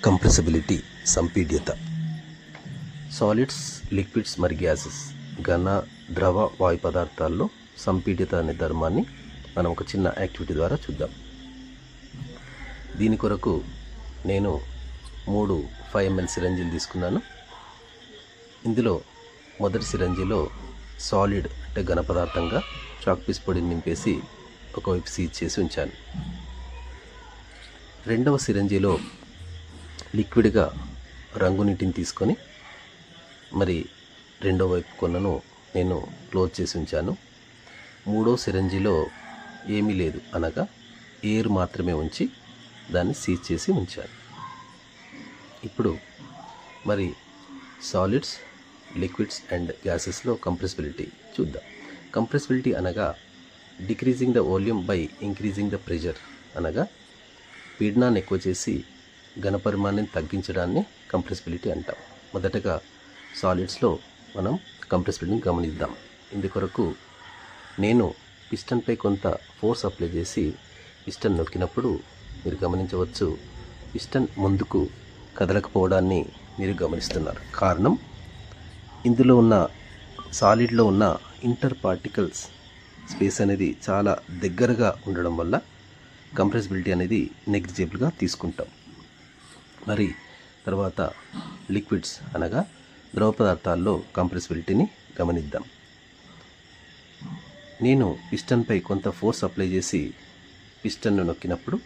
Compressibility సంపీడ్యత. Solids, liquids మరియు gases ఘన, ద్రవ, వాయు పదార్థాల్లో సంపీడ్యత అనే ధర్మాన్ని మనం ఒక చిన్న యాక్టివిటీ ద్వారా చూద్దాం. దీని కొరకు నేను 3 5 ml సిరంజీలు తీసుకున్నాను. ఇందులో మొదటి సిరంజిలో సాలిడ్ అంటే ఘన పదార్థంగా చాక్ పీస్ పొడిని నింపేసి ఒకవైపు సీజ్ చేసి ఉంచాను. రెండవ సిరంజిలో లిక్విడ్గా రంగు నీటిని తీసుకొని మరి రెండో వైపు కొనను నేను క్లోజ్ చేసి ఉంచాను. మూడో సిరంజిలో ఏమీ లేదు, అనగా ఎయిర్ మాత్రమే ఉంచి దాన్ని సీజ్ చేసి ఉంచాను. ఇప్పుడు మరి సాలిడ్స్, లిక్విడ్స్ అండ్ గ్యాసెస్లో కంప్రెసిబిలిటీ చూద్దాం. కంప్రెసిబిలిటీ అనగా decreasing the volume by increasing the pressure, అనగా పీడనాన్ని ఎక్కువ చేసి ఘనపరిమాణాన్ని తగ్గించడాన్ని కంప్రెసిబిలిటీ అంటాం. మొదటగా సాలిడ్స్లో మనం కంప్రెసిబిలిటీని గమనిద్దాం. ఇందుకొరకు నేను పిస్టన్పై కొంత ఫోర్స్ అప్లై చేసి పిస్టన్ నొక్కినప్పుడు మీరు గమనించవచ్చు, పిస్టన్ ముందుకు కదలకపోవడాన్ని మీరు గమనిస్తున్నారు. కారణం, ఇందులో ఉన్న సాలిడ్లో ఉన్న ఇంటర్ పార్టికల్స్ స్పేస్ అనేది చాలా దగ్గరగా ఉండడం వల్ల కంప్రెసిబిలిటీ అనేది నెగ్లిజిబుల్గా తీసుకుంటాం. మరి తర్వాత లిక్విడ్స్ అనగా ద్రవ పదార్థాల్లో కంప్రెసిబిలిటీని గమనిద్దాం. నేను పిస్టన్పై కొంత ఫోర్స్ అప్లై చేసి పిస్టన్ను నొక్కినప్పుడు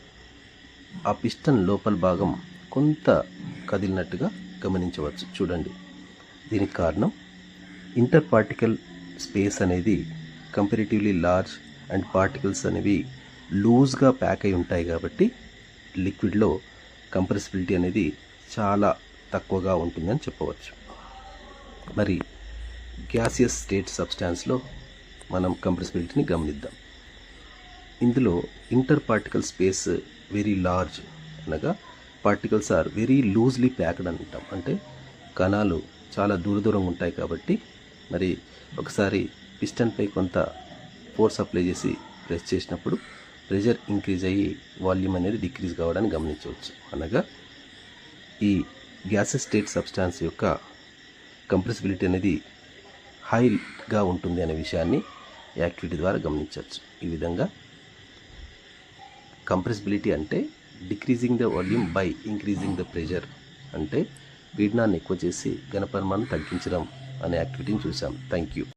ఆ పిస్టన్ లోపల భాగం కొంత కదిలినట్టుగా గమనించవచ్చు. చూడండి, దీనికి కారణం ఇంటర్ పార్టికల్ స్పేస్ అనేది కంపారిటివ్లీ లార్జ్ అండ్ పార్టికల్స్ అనేవి లూజ్గా ప్యాక్ అయి ఉంటాయి కాబట్టి లిక్విడ్లో కంప్రెసిబిలిటీ అనేది చాలా తక్కువగా ఉంటుందని చెప్పవచ్చు. మరి గ్యాసియస్ స్టేట్ సబ్స్టాన్స్లో మనం కంప్రెసిబిలిటీని గమనిద్దాం. ఇందులో inter particle space very large, అనగా particles are very loosely packed అంటాం. అంటే కణాలు చాలా దూరంగా ఉంటాయి కాబట్టి మరి ఒకసారి పిస్టన్పై కొంత ఫోర్స్ అప్లై చేసి ప్రెస్ చేసినప్పుడు ప్రెషర్ ఇంక్రీజ్ అయ్యి వాల్యూమ్ అనేది డిక్రీజ్ కావడాన్ని గమనించవచ్చు. అనగా ఈ గ్యాసెస్ స్టేట్ సబ్స్టాన్స్ యొక్క కంప్రెసిబిలిటీ అనేది హైగా ఉంటుంది అనే విషయాన్ని యాక్టివిటీ ద్వారా గమనించవచ్చు. ఈ విధంగా కంప్రెసిబిలిటీ అంటే decreasing the volume by increasing the pressure, అంటే పీడనాన్ని ఎక్కువ చేసి ఘనపరిమాణం తగ్గించడం అనే యాక్టివిటీని చూసాం. Thank you.